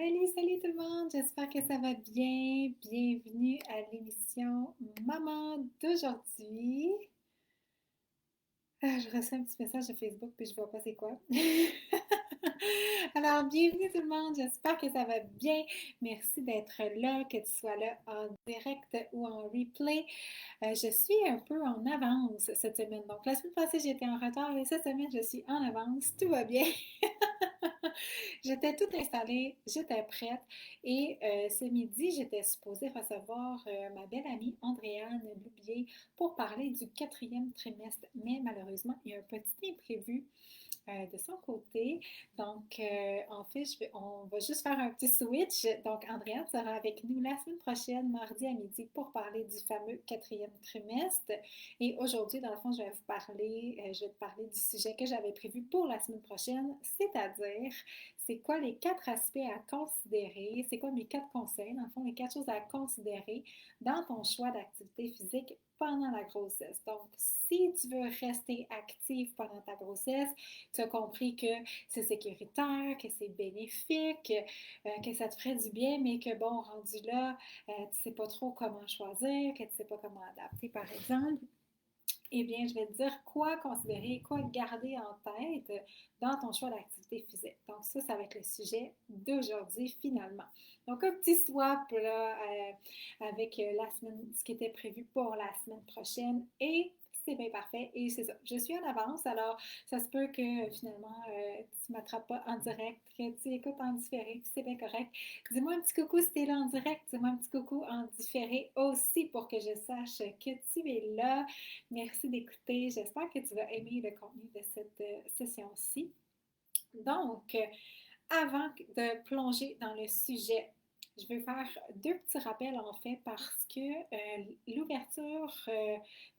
Salut tout le monde, j'espère que ça va bien. Bienvenue à l'émission Maman d'aujourd'hui. Je reçois un petit message de Facebook puis je vois pas c'est quoi. Alors, bienvenue tout le monde, j'espère que ça va bien. Merci d'être là, que tu sois là en direct ou en replay. Je suis un peu en avance cette semaine. Donc, la semaine passée, j'étais en retard et cette semaine, je suis en avance. Tout va bien. J'étais toute installée, j'étais prête et ce midi, j'étais supposée recevoir ma belle amie Andréane Loubier pour parler du quatrième trimestre, mais malheureusement, il y a un petit imprévu de son côté. Donc, en fait, on va juste faire un petit switch. Donc, Andréane sera avec nous la semaine prochaine, mardi à midi, pour parler du fameux quatrième trimestre. Et aujourd'hui, dans le fond, je vais te parler du sujet que j'avais prévu pour la semaine prochaine, c'est-à-dire, c'est quoi les quatre aspects à considérer, c'est quoi mes quatre conseils, dans le fond, les quatre choses à considérer dans ton choix d'activité physique pendant la grossesse. Donc, si tu veux rester active pendant ta grossesse, tu as compris que c'est sécuritaire, que c'est bénéfique, que ça te ferait du bien, mais que bon, rendu là, tu ne sais pas trop comment choisir, que tu ne sais pas comment adapter, par exemple. Eh bien, je vais te dire quoi considérer, quoi garder en tête dans ton choix d'activité physique. Donc, ça va être le sujet d'aujourd'hui finalement. Donc, un petit swap là, avec la semaine, ce qui était prévu pour la semaine prochaine et c'est bien parfait et c'est ça. Je suis en avance, alors ça se peut que finalement tu ne m'attrapes pas en direct, que tu écoutes en différé, puis c'est bien correct. Dis-moi un petit coucou si tu es là en direct, dis-moi un petit coucou en différé aussi pour que je sache que tu es là. Merci d'écouter. J'espère que tu vas aimer le contenu de cette session-ci. Donc, avant de plonger dans le sujet, je vais faire deux petits rappels en fait parce que l'ouverture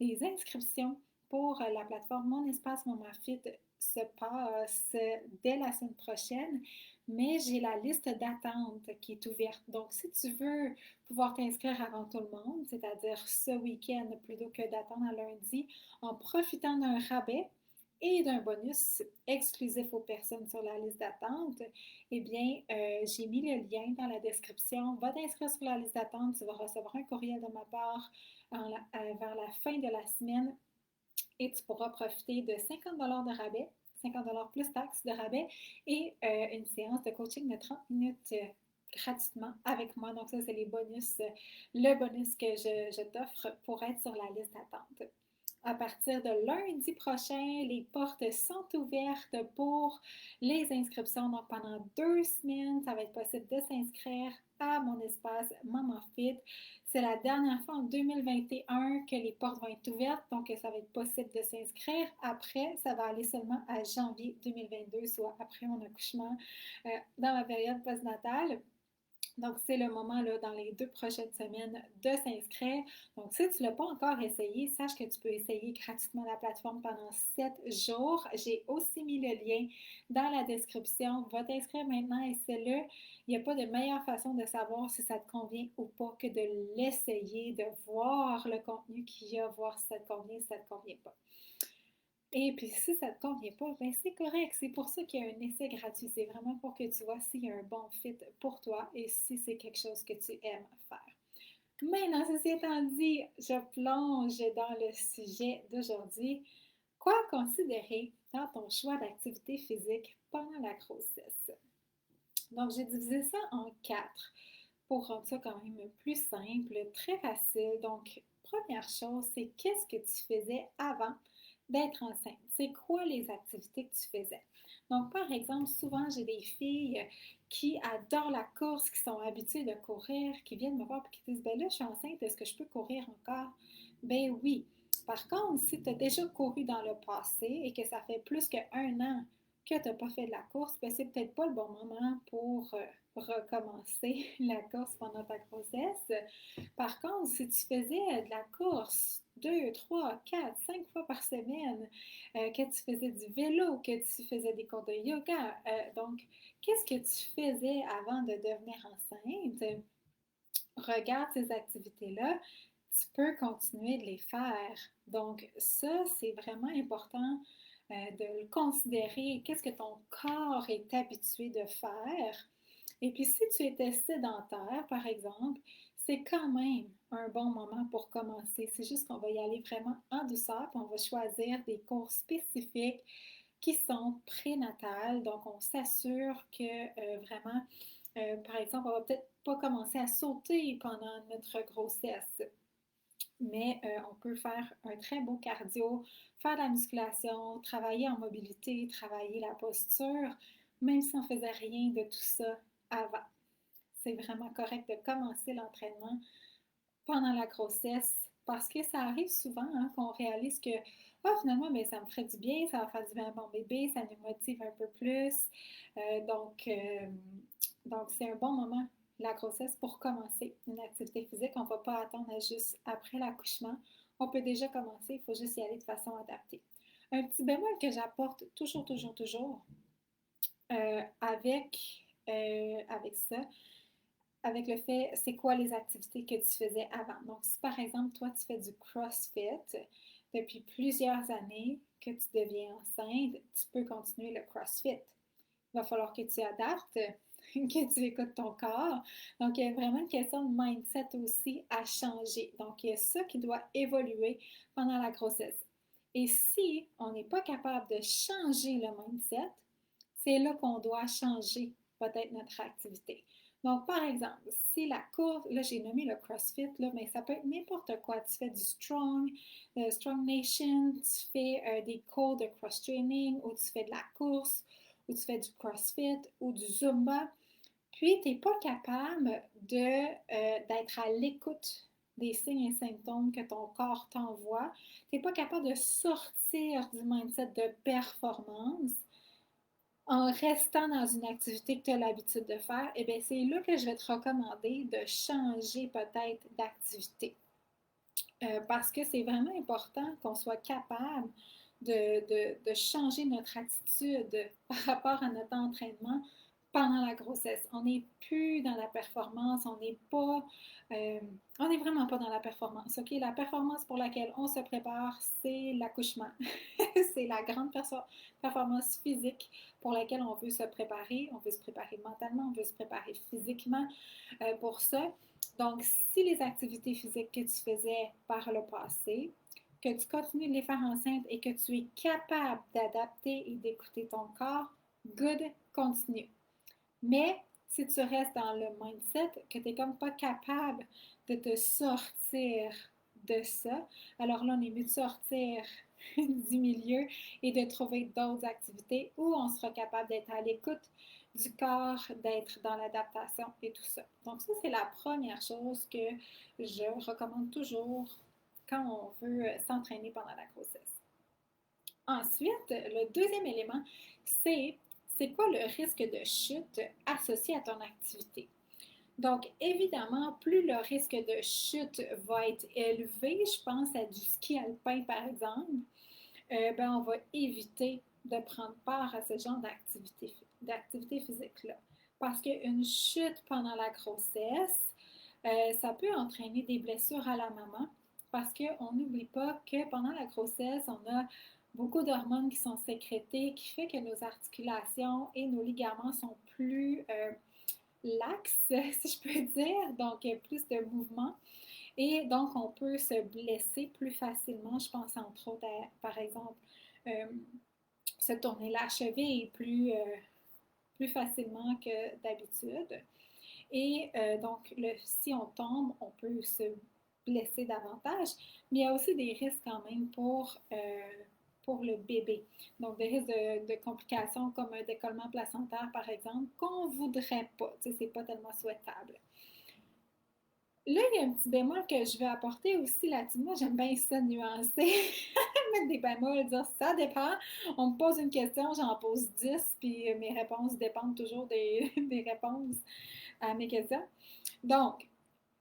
des inscriptions pour la plateforme Mon Espace Mon Fit se passe dès la semaine prochaine, mais j'ai la liste d'attente qui est ouverte. Donc, si tu veux pouvoir t'inscrire avant tout le monde, c'est-à-dire ce week-end plutôt que d'attendre à lundi, en profitant d'un rabais et d'un bonus exclusif aux personnes sur la liste d'attente, eh bien, j'ai mis le lien dans la description. Va t'inscrire sur la liste d'attente. Tu vas recevoir un courriel de ma part vers la fin de la semaine et tu pourras profiter de 50 de rabais, 50 plus taxes de rabais et une séance de coaching de 30 minutes gratuitement avec moi. Donc, ça, c'est le bonus que je t'offre pour être sur la liste d'attente. À partir de lundi prochain, les portes sont ouvertes pour les inscriptions. Donc, pendant 2 semaines, ça va être possible de s'inscrire à mon espace Maman Fit. C'est la dernière fois en 2021 que les portes vont être ouvertes, donc ça va être possible de s'inscrire. Après, ça va aller seulement à janvier 2022, soit après mon accouchement, dans ma période postnatale. Donc, c'est le moment là, dans les 2 prochaines semaines de s'inscrire. Donc, si tu ne l'as pas encore essayé, sache que tu peux essayer gratuitement la plateforme pendant 7 jours. J'ai aussi mis le lien dans la description. Va t'inscrire maintenant, essaie-le. Il n'y a pas de meilleure façon de savoir si ça te convient ou pas que de l'essayer, de voir le contenu qu'il y a, voir si ça te convient, si ça ne te convient pas. Et puis, si ça ne te convient pas, ben c'est correct. C'est pour ça qu'il y a un essai gratuit. C'est vraiment pour que tu vois s'il y a un bon fit pour toi et si c'est quelque chose que tu aimes faire. Maintenant, ceci étant dit, je plonge dans le sujet d'aujourd'hui. Quoi considérer dans ton choix d'activité physique pendant la grossesse? Donc, j'ai divisé ça en quatre pour rendre ça quand même plus simple, très facile. Donc, première chose, c'est qu'est-ce que tu faisais avant d'être enceinte? C'est quoi les activités que tu faisais? Donc, par exemple, souvent, j'ai des filles qui adorent la course, qui sont habituées de courir, qui viennent me voir et qui disent, ben là, je suis enceinte, est-ce que je peux courir encore? Ben oui. Par contre, si tu as déjà couru dans le passé et que ça fait plus qu'un an que tu n'as pas fait de la course, ben c'est peut-être pas le bon moment pour recommencer la course pendant ta grossesse. Par contre, si tu faisais de la course 2, 3, 4, 5 fois par semaine, que tu faisais du vélo, que tu faisais des cours de yoga, donc qu'est-ce que tu faisais avant de devenir enceinte? Regarde ces activités-là, tu peux continuer de les faire. Donc ça, c'est vraiment important de le considérer. Qu'est-ce que ton corps est habitué de faire? Et puis, si tu étais sédentaire, par exemple, c'est quand même un bon moment pour commencer. C'est juste qu'on va y aller vraiment en douceur, puis on va choisir des cours spécifiques qui sont prénatales. Donc, on s'assure que vraiment, par exemple, on va peut-être pas commencer à sauter pendant notre grossesse, mais on peut faire un très beau cardio, faire de la musculation, travailler en mobilité, travailler la posture, même si on ne faisait rien de tout ça avant. C'est vraiment correct de commencer l'entraînement pendant la grossesse parce que ça arrive souvent hein, qu'on réalise que finalement, mais ça me ferait du bien, ça va faire du bien à mon bébé, ça nous motive un peu plus. Euh, donc, euh, donc, c'est un bon moment, la grossesse, pour commencer une activité physique. On ne va pas attendre juste après l'accouchement. On peut déjà commencer, il faut juste y aller de façon adaptée. Un petit bémol que j'apporte toujours avec ça, avec le fait, c'est quoi les activités que tu faisais avant. Donc, si par exemple, toi, tu fais du CrossFit depuis plusieurs années, que tu deviens enceinte, tu peux continuer le CrossFit. Il va falloir que tu adaptes, que tu écoutes ton corps. Donc, il y a vraiment une question de mindset aussi à changer. Donc, il y a ça qui doit évoluer pendant la grossesse. Et si on n'est pas capable de changer le mindset, c'est là qu'on doit changer peut-être notre activité. Donc, par exemple, si la course, là j'ai nommé le CrossFit, là, mais ça peut être n'importe quoi. Tu fais du Strong Nation, tu fais des cours de cross-training, ou tu fais de la course, ou tu fais du CrossFit, ou du Zumba, puis tu n'es pas capable d'être à l'écoute des signes et symptômes que ton corps t'envoie, tu n'es pas capable de sortir du mindset de performance, en restant dans une activité que tu as l'habitude de faire, eh bien, c'est là que je vais te recommander de changer peut-être d'activité. Parce que c'est vraiment important qu'on soit capable de changer notre attitude par rapport à notre entraînement pendant la grossesse. On n'est plus dans la performance, euh, on n'est vraiment pas dans la performance. Ok, la performance pour laquelle on se prépare, c'est l'accouchement. C'est la grande performance physique pour laquelle on veut se préparer. On veut se préparer mentalement, on veut se préparer physiquement pour ça. Donc, si les activités physiques que tu faisais par le passé, que tu continues de les faire enceinte et que tu es capable d'adapter et d'écouter ton corps, good, continue. Mais si tu restes dans le mindset que tu n'es comme pas capable de te sortir de ça, alors là, on est mieux de sortir du milieu et de trouver d'autres activités où on sera capable d'être à l'écoute du corps, d'être dans l'adaptation et tout ça. Donc ça, c'est la première chose que je recommande toujours quand on veut s'entraîner pendant la grossesse. Ensuite, le deuxième élément, c'est quoi le risque de chute associé à ton activité. Donc, évidemment, plus le risque de chute va être élevé, je pense à du ski alpin par exemple, on va éviter de prendre part à ce genre d'activité physique-là. Parce qu'une chute pendant la grossesse, ça peut entraîner des blessures à la maman parce qu'on n'oublie pas que pendant la grossesse, on a beaucoup d'hormones qui sont sécrétées, qui fait que nos articulations et nos ligaments sont plus laxes, si je peux dire, donc plus de mouvement. Et donc, on peut se blesser plus facilement. Je pense entre autres à, par exemple, euh, se tourner la cheville plus facilement que d'habitude. Et donc, si on tombe, on peut se blesser davantage, mais il y a aussi des risques quand même pour le bébé. Donc, des risques de complications comme un décollement placentaire, par exemple, qu'on ne voudrait pas. Tu sais, c'est pas tellement souhaitable. Là, il y a un petit bémol que je vais apporter aussi là-dessus. Moi, j'aime bien ça nuancer, mettre des bémols, dire ça dépend. On me pose une question, j'en pose 10, puis mes réponses dépendent toujours des réponses à mes questions. Donc,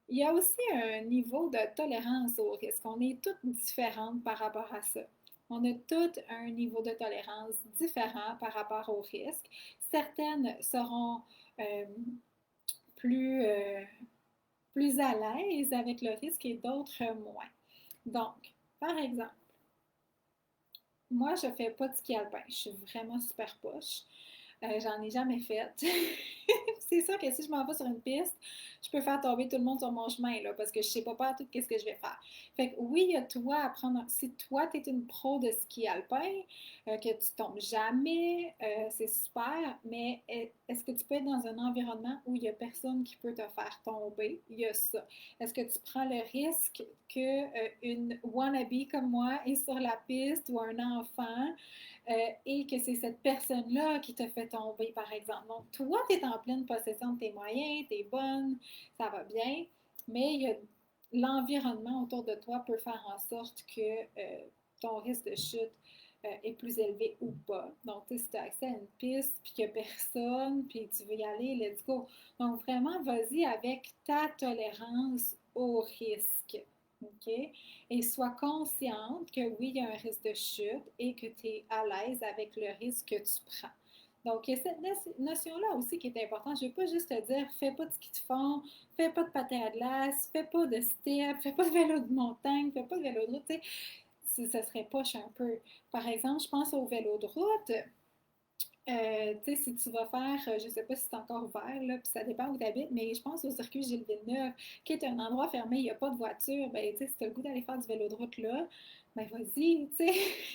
il y a aussi un niveau de tolérance au risque. On est toutes différentes par rapport à ça. On a toutes un niveau de tolérance différent par rapport au risque. Certaines seront euh, plus, plus à l'aise avec le risque et d'autres moins. Donc, par exemple, moi, je ne fais pas de ski alpin. Je suis vraiment super poche. J'en ai jamais fait. C'est sûr que si je m'en vais sur une piste, je peux faire tomber tout le monde sur mon chemin, là, parce que je sais pas tout qu'est-ce que je vais faire. Fait que oui, il y a toi à prendre. Si toi, tu es une pro de ski alpin, que tu tombes jamais, c'est super, mais est-ce que tu peux être dans un environnement où il n'y a personne qui peut te faire tomber? Il y a ça. Est-ce que tu prends le risque qu'une wannabe comme moi est sur la piste ou un enfant et que c'est cette personne-là qui te fait tomber, par exemple? Donc, toi, tu es en pleine possession de tes moyens, tu es bonne, ça va bien, mais il y a l'environnement autour de toi peut faire en sorte que ton risque de chute est plus élevé ou pas. Donc, tu sais, si tu as accès à une piste, puis qu'il n'y a personne, puis tu veux y aller, let's go. Donc, vraiment, vas-y avec ta tolérance au risque. OK? Et sois consciente que oui, il y a un risque de chute et que tu es à l'aise avec le risque que tu prends. Donc, il y a cette notion-là aussi qui est importante. Je ne vais pas juste te dire, fais pas de ski de fond, fais pas de patin à glace, fais pas de step, fais pas de vélo de montagne, fais pas de vélo de route. Tu sais, ça serait poche un peu. Par exemple, je pense au vélo de route. Tu sais, si tu vas faire, je ne sais pas si c'est encore ouvert, là, puis ça dépend où tu habites, mais je pense au circuit Gilles Villeneuve, qui est un endroit fermé, il n'y a pas de voiture, ben, tu sais, si tu as le goût d'aller faire du vélo de route là, ben vas-y, tu sais,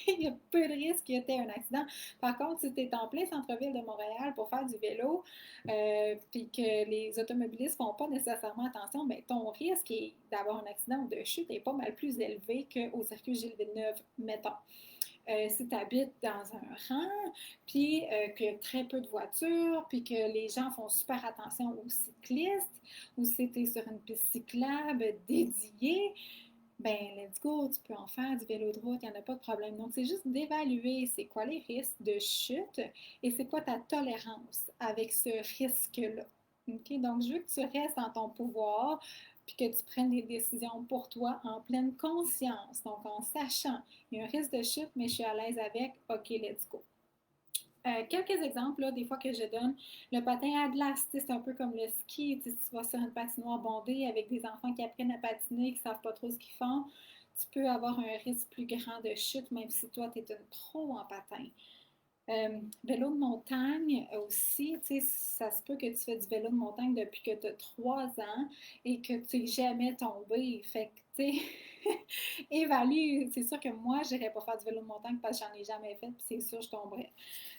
il y a peu de risque qu'il y ait un accident. Par contre, si tu es en plein centre-ville de Montréal pour faire du vélo, puis que les automobilistes ne font pas nécessairement attention, ben ton risque d'avoir un accident ou de chute est pas mal plus élevé qu'au circuit Gilles Villeneuve, mettons. Si tu habites dans un rang, puis qu'il y a très peu de voitures, puis que les gens font super attention aux cyclistes, ou si tu es sur une piste cyclable dédiée, ben let's go, tu peux en faire du vélo de route, il n'y en a pas de problème. Donc, c'est juste d'évaluer c'est quoi les risques de chute et c'est quoi ta tolérance avec ce risque-là. OK? Donc, je veux que tu restes dans ton pouvoir puis que tu prennes des décisions pour toi en pleine conscience. Donc, en sachant, il y a un risque de chute, mais je suis à l'aise avec, OK, let's go. Quelques exemples, là, des fois que je donne. Le patin à glace, c'est un peu comme le ski. Si tu vas sur une patinoire bondée avec des enfants qui apprennent à patiner, qui ne savent pas trop ce qu'ils font, tu peux avoir un risque plus grand de chute, même si toi, tu es une pro en patin. Vélo de montagne aussi, tu sais, ça se peut que tu fais du vélo de montagne depuis que tu as 3 ans et que tu n'es jamais tombé. Fait que, tu sais, évalue. C'est sûr que moi, je n'irais pas faire du vélo de montagne parce que j'en ai jamais fait, puis c'est sûr que je tomberais.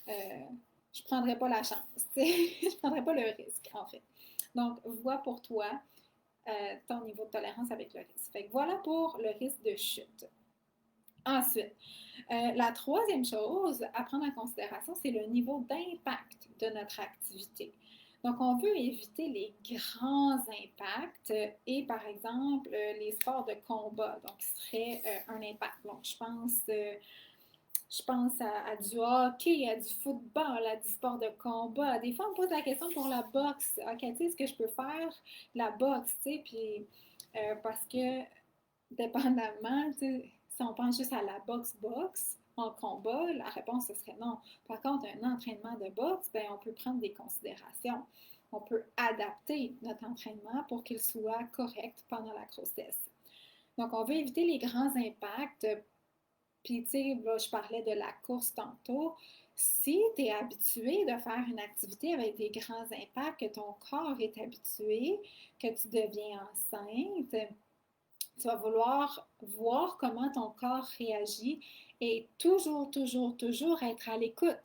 Euh, je ne prendrais pas la chance, tu sais. Je ne prendrais pas le risque, en fait. Donc, vois pour toi ton niveau de tolérance avec le risque. Fait que voilà pour le risque de chute. Ensuite, la troisième chose à prendre en considération, c'est le niveau d'impact de notre activité. Donc, on veut éviter les grands impacts et, par exemple, les sports de combat, donc qui seraient un impact. Donc, je pense à du hockey, à du football, à du sport de combat. Des fois, on me pose la question pour la boxe. OK, tu sais, est-ce que je peux faire la boxe, tu sais, puis parce que dépendamment, tu sais, si on pense juste à la boxe en combat, la réponse ce serait non. Par contre, un entraînement de boxe, ben, on peut prendre des considérations. On peut adapter notre entraînement pour qu'il soit correct pendant la grossesse. Donc, on veut éviter les grands impacts. Puis, tu sais, je parlais de la course tantôt. Si tu es habitué de faire une activité avec des grands impacts, que ton corps est habitué, que tu deviens enceinte, tu vas vouloir voir comment ton corps réagit et toujours, toujours, toujours être à l'écoute.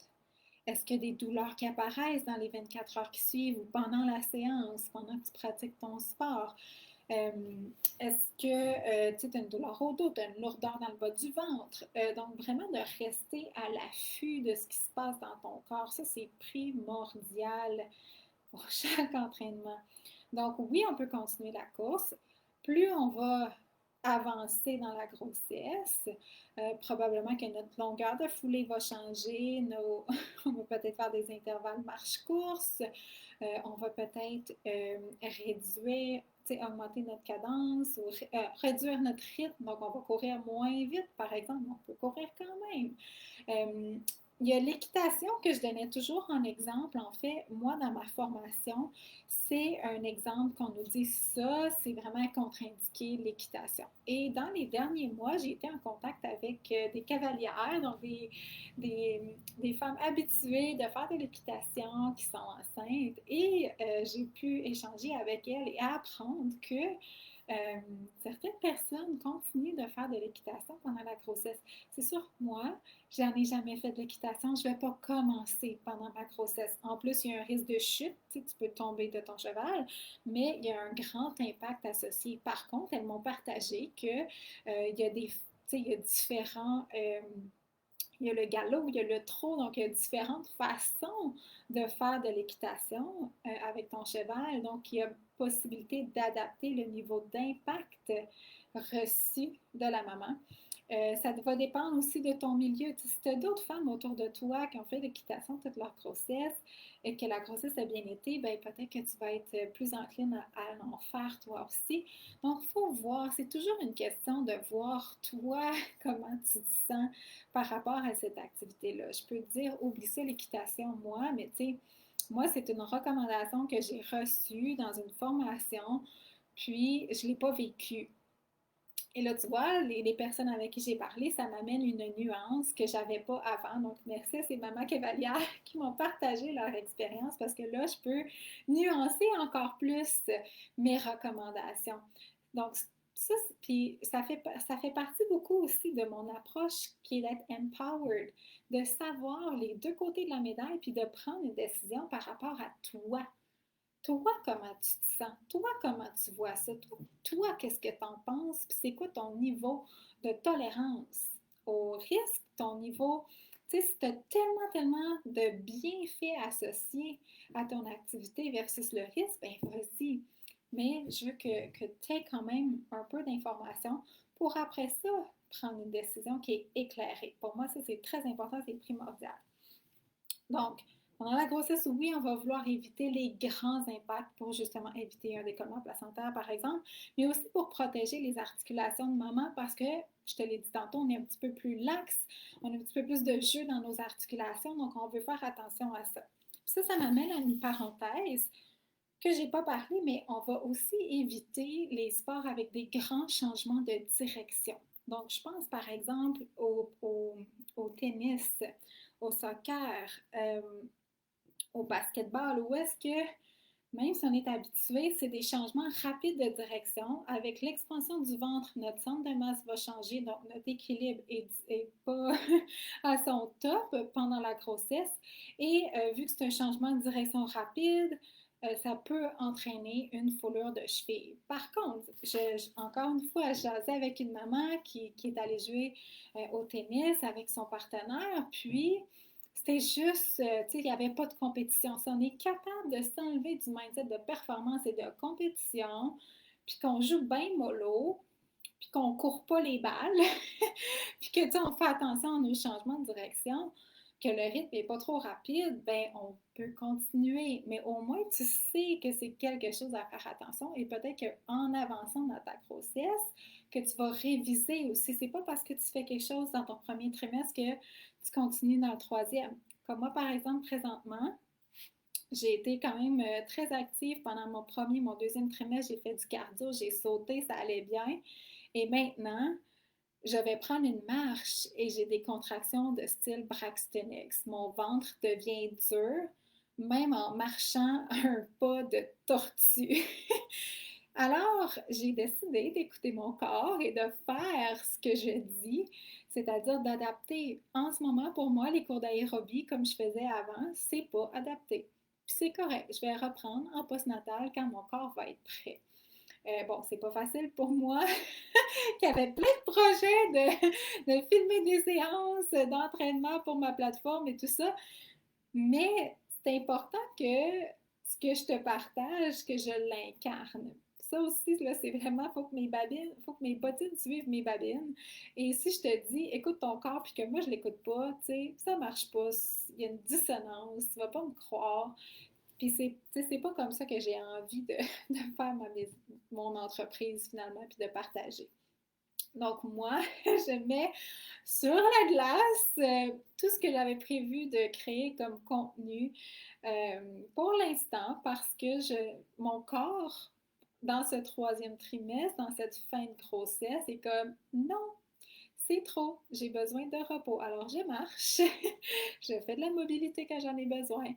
Est-ce qu'il y a des douleurs qui apparaissent dans les 24 heures qui suivent ou pendant la séance, pendant que tu pratiques ton sport? Euh, Est-ce que tu as une douleur au dos, tu as une lourdeur dans le bas du ventre? Donc, vraiment de rester à l'affût de ce qui se passe dans ton corps, ça, c'est primordial pour chaque entraînement. Donc, oui, on peut continuer la course. Plus on va avancer dans la grossesse, probablement que notre longueur de foulée va changer, on va peut-être faire des intervalles marche-course, on va peut-être réduire, augmenter notre cadence ou réduire notre rythme. Donc, on va courir moins vite, par exemple, on peut courir quand même. Il y a l'équitation que je donnais toujours en exemple. En fait, moi, dans ma formation, c'est un exemple qu'on nous dit ça, c'est vraiment contre-indiqué l'équitation. Et dans les derniers mois, j'ai été en contact avec des cavalières, donc des femmes habituées de faire de l'équitation qui sont enceintes. Et j'ai pu échanger avec elles et apprendre que euh, certaines personnes continuent de faire de l'équitation pendant la grossesse. C'est sûr, moi, j'en ai jamais fait de l'équitation. Je ne vais pas commencer pendant ma grossesse. En plus, il y a un risque de chute. Tu sais, tu peux tomber de ton cheval, mais il y a un grand impact associé. Par contre, elles m'ont partagé que il y a des, tu sais, il y a différents il y a le galop, il y a le trot, donc il y a différentes façons de faire de l'équitation avec ton cheval. Donc, il y a possibilité d'adapter le niveau d'impact reçu de la maman. Ça va dépendre aussi de ton milieu. Tu sais, si tu as d'autres femmes autour de toi qui ont fait l'équitation toute leur grossesse et que la grossesse a bien été, ben, peut-être que tu vas être plus encline à en faire toi aussi. Donc, il faut voir. C'est toujours une question de voir toi, comment tu te sens par rapport à cette activité-là. Je peux te dire, oublie ça l'équitation, moi, mais tu sais, moi, c'est une recommandation que j'ai reçue dans une formation, puis je ne l'ai pas vécue. Et là, tu vois, les personnes avec qui j'ai parlé, ça m'amène une nuance que je n'avais pas avant. Donc, merci à ces mamans cavalières qui m'ont partagé leur expérience parce que là, je peux nuancer encore plus mes recommandations. Donc, ça, puis ça fait partie beaucoup aussi de mon approche qui est d'être empowered, de savoir les deux côtés de la médaille puis de prendre une décision par rapport à toi. Toi, comment tu te sens? Toi, comment tu vois ça? Toi, qu'est-ce que tu en penses? Puis c'est quoi ton niveau de tolérance au risque? Ton niveau, tu sais, si tu as tellement de bienfaits associés à ton activité versus le risque, ben vas-y. Mais je veux que tu aies quand même un peu d'informations pour après ça prendre une décision qui est éclairée. Pour moi, ça, c'est très important, c'est primordial. Donc, pendant la grossesse, oui, on va vouloir éviter les grands impacts pour justement éviter un décollement placentaire, par exemple, mais aussi pour protéger les articulations de maman parce que, je te l'ai dit tantôt, on est un petit peu plus laxe, on a un petit peu plus de jeu dans nos articulations, donc on veut faire attention à ça. Ça m'amène à une parenthèse que je n'ai pas parlé, mais on va aussi éviter les sports avec des grands changements de direction. Donc, je pense par exemple au tennis, au soccer, au basketball, où est-ce que, même si on est habitué, c'est des changements rapides de direction. Avec l'expansion du ventre, notre centre de masse va changer, donc notre équilibre est pas à son top pendant la grossesse. Et vu que c'est un changement de direction rapide, ça peut entraîner une foulure de cheville. Par contre, encore une fois, je jasais avec une maman qui est allée jouer au tennis avec son partenaire, puis c'était juste, tu sais, il n'y avait pas de compétition. Si on est capable de s'enlever du mindset de performance et de compétition, puis qu'on joue bien mollo, puis qu'on ne court pas les balles, puis que, tu sais, on fait attention à nos changements de direction, que le rythme n'est pas trop rapide, ben on peut continuer. Mais au moins, tu sais que c'est quelque chose à faire attention et peut-être qu'en avançant dans ta grossesse, que tu vas réviser aussi. C'est pas parce que tu fais quelque chose dans ton premier trimestre que tu continues dans le troisième. Comme moi, par exemple, présentement, j'ai été quand même très active pendant mon deuxième trimestre. J'ai fait du cardio, j'ai sauté, ça allait bien. Et maintenant, je vais prendre une marche et j'ai des contractions de style Braxton Hicks. Mon ventre devient dur, même en marchant un pas de tortue. Alors, j'ai décidé d'écouter mon corps et de faire ce que je dis, c'est-à-dire d'adapter. En ce moment, pour moi, les cours d'aérobie, comme je faisais avant, c'est pas adapté. Puis c'est correct, je vais reprendre en postnatal quand mon corps va être prêt. Bon, c'est pas facile pour moi qui avait plein de projets de filmer des séances d'entraînement pour ma plateforme et tout ça, mais c'est important que ce que je te partage, que je l'incarne. Ça aussi, là, c'est vraiment, faut que mes bottines suivent mes babines. Et si je te dis, écoute ton corps, puis que moi, je l'écoute pas, tu sais, ça marche pas, il y a une dissonance, tu vas pas me croire. Puis c'est pas comme ça que j'ai envie de faire mon entreprise finalement, puis de partager. Donc moi, je mets sur la glace tout ce que j'avais prévu de créer comme contenu pour l'instant parce que mon corps, dans ce troisième trimestre, dans cette fin de grossesse, est comme non, c'est trop, j'ai besoin de repos. Alors je marche, je fais de la mobilité quand j'en ai besoin.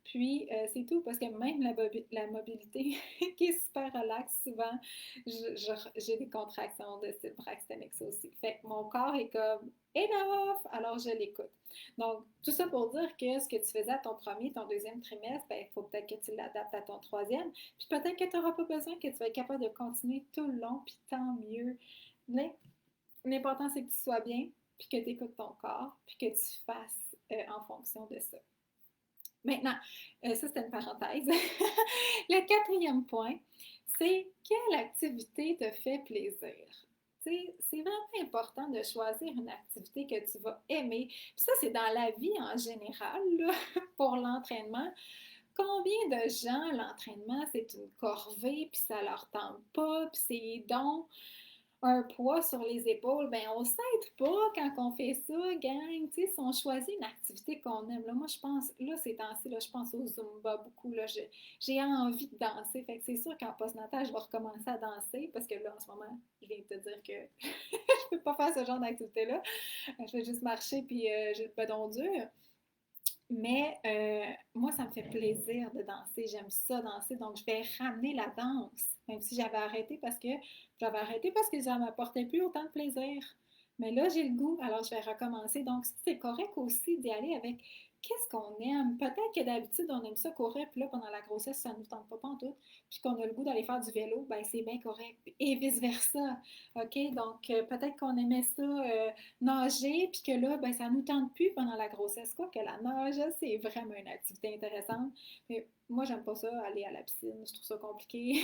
Puis, c'est tout, parce que même la mobilité, qui est super relaxe, souvent, j'ai des contractions de style Braxton aussi. Fait que mon corps est comme enough, alors je l'écoute. Donc, tout ça pour dire que ce que tu faisais à ton premier, ton deuxième trimestre, ben, il faut peut-être que tu l'adaptes à ton troisième. Puis peut-être que tu n'auras pas besoin, que tu vas être capable de continuer tout le long, puis tant mieux. Mais l'important, c'est que tu sois bien, puis que tu écoutes ton corps, puis que tu fasses en fonction de ça. Maintenant, ça c'était une parenthèse. Le quatrième point, c'est quelle activité te fait plaisir? C'est vraiment important de choisir une activité que tu vas aimer. Puis ça, c'est dans la vie en général, là, pour l'entraînement. Combien de gens, l'entraînement, c'est une corvée, puis ça leur tente pas, puis c'est donc un poids sur les épaules, ben on s'aide pas quand on fait ça, gang. Tu sais, si on choisit une activité qu'on aime, là, moi je pense, là ces temps-ci, là, je pense au Zumba beaucoup, là, j'ai envie de danser. Fait que c'est sûr qu'en post-natal, je vais recommencer à danser parce que là, en ce moment, je viens de te dire que je peux pas faire ce genre d'activité-là. Je vais juste marcher puis j'ai le bedon dur. Mais moi, ça me fait plaisir de danser. J'aime ça danser. Donc, je vais ramener la danse, même si j'avais arrêté parce que ça ne m'apportait plus autant de plaisir. Mais là, j'ai le goût, alors je vais recommencer. Donc, c'est correct aussi d'y aller avec qu'est-ce qu'on aime. Peut-être que d'habitude, on aime ça courir, puis là, pendant la grossesse, ça ne nous tente pas pantoute, puis qu'on a le goût d'aller faire du vélo, ben c'est bien correct. Et vice-versa. OK? Donc, peut-être qu'on aimait ça nager, puis que là, ben, ça ne nous tente plus pendant la grossesse. Quoi que la nage, c'est vraiment une activité intéressante. Mais moi, j'aime pas ça, aller à la piscine. Je trouve ça compliqué.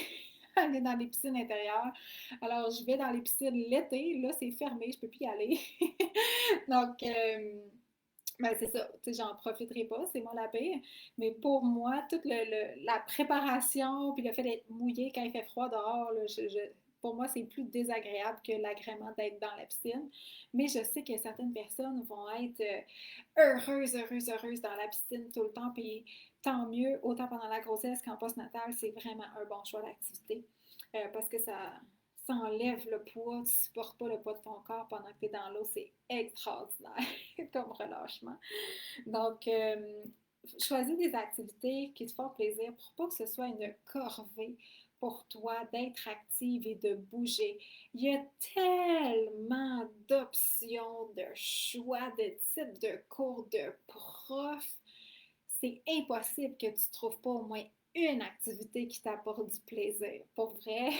Aller dans les piscines intérieures. Alors, je vais dans les piscines l'été. Là, c'est fermé, je peux plus y aller. Donc, ben c'est ça, tu sais, j'en profiterai pas, c'est moi la pire. Mais pour moi, toute la préparation, puis le fait d'être mouillé quand il fait froid dehors, là, pour moi, c'est plus désagréable que l'agrément d'être dans la piscine. Mais je sais que certaines personnes vont être heureuses dans la piscine tout le temps, puis tant mieux, autant pendant la grossesse qu'en post-natal, c'est vraiment un bon choix d'activité. Parce que ça enlève le poids, tu ne supportes pas le poids de ton corps pendant que tu es dans l'eau, c'est extraordinaire comme relâchement. Donc, choisis des activités qui te font plaisir pour pas que ce soit une corvée pour toi d'être active et de bouger. Il y a tellement d'options, de choix, de types de cours, de profs. C'est impossible que tu ne trouves pas au moins une activité qui t'apporte du plaisir. Pour vrai,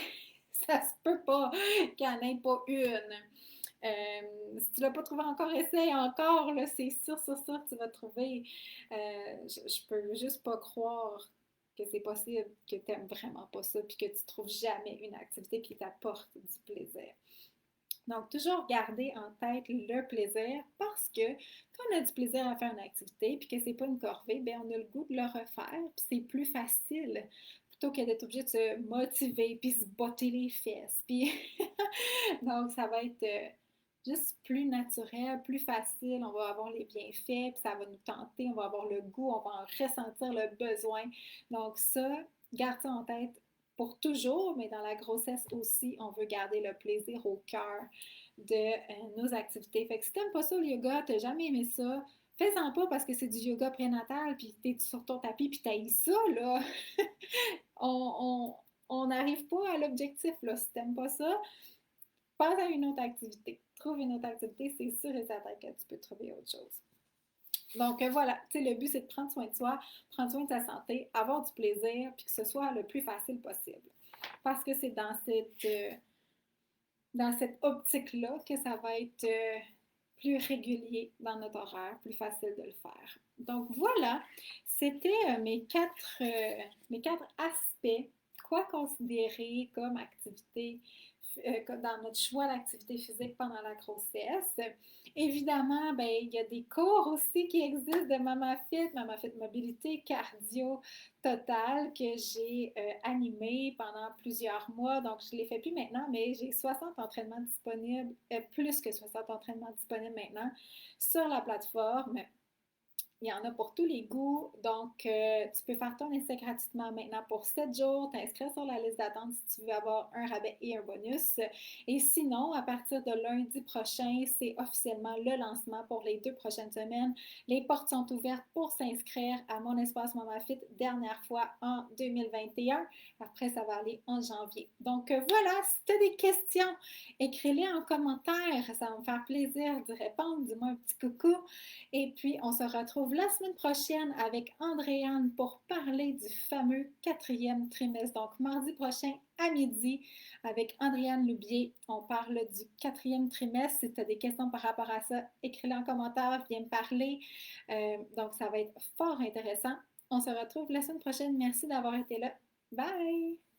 ça se peut pas qu'il n'y en ait pas une. Si tu ne l'as pas trouvé encore, essaye encore, là, c'est sûr, tu vas trouver. Je peux juste pas croire que c'est possible que tu n'aimes vraiment pas ça puis que tu ne trouves jamais une activité qui t'apporte du plaisir. Donc, toujours garder en tête le plaisir parce que quand on a du plaisir à faire une activité puis que c'est pas une corvée, bien, on a le goût de le refaire puis c'est plus facile plutôt que d'être obligé de se motiver puis se botter les fesses. Puis donc, ça va être juste plus naturel, plus facile. On va avoir les bienfaits, puis ça va nous tenter. On va avoir le goût, on va en ressentir le besoin. Donc, ça, garde ça en tête pour toujours, mais dans la grossesse aussi, on veut garder le plaisir au cœur de nos activités. Fait que si t'aimes pas ça, le yoga, t'as jamais aimé ça, fais-en pas parce que c'est du yoga prénatal, puis t'es sur ton tapis, puis t'haïs ça, là. on, on n'arrive pas à l'objectif, là. Si t'aimes pas ça, passe à une autre activité. Trouve une autre activité, c'est sûr et certain que tu peux trouver autre chose. Donc voilà, tu sais, le but c'est de prendre soin de soi, prendre soin de sa santé, avoir du plaisir, puis que ce soit le plus facile possible. Parce que c'est dans cette optique-là que ça va être plus régulier dans notre horaire, plus facile de le faire. Donc voilà, c'était mes quatre aspects. Quoi considérer comme activité dans notre choix d'activité physique pendant la grossesse. Évidemment, ben, il y a des cours aussi qui existent de Mama Fit Mobilité Cardio Total que j'ai animé pendant plusieurs mois. Donc, je ne les fais plus maintenant, mais j'ai 60 entraînements disponibles, plus que 60 entraînements disponibles maintenant sur la plateforme. Il y en a pour tous les goûts. Donc, tu peux faire ton essai gratuitement maintenant pour 7 jours, t'inscrire sur la liste d'attente si tu veux avoir un rabais et un bonus. Et sinon, à partir de lundi prochain, c'est officiellement le lancement pour les 2 prochaines semaines. Les portes sont ouvertes pour s'inscrire à mon espace MamaFit dernière fois en 2021. Après, ça va aller en janvier. Donc, voilà, si tu as des questions, écris-les en commentaire. Ça va me faire plaisir d'y répondre. Dis-moi un petit coucou. Et puis, on se retrouve la semaine prochaine avec Andréane pour parler du fameux 4e trimestre. Donc, mardi prochain à midi, avec Andréane Lubier, on parle du 4e trimestre. Si tu as des questions par rapport à ça, écris-les en commentaire, viens me parler. Donc, ça va être fort intéressant. On se retrouve la semaine prochaine. Merci d'avoir été là. Bye!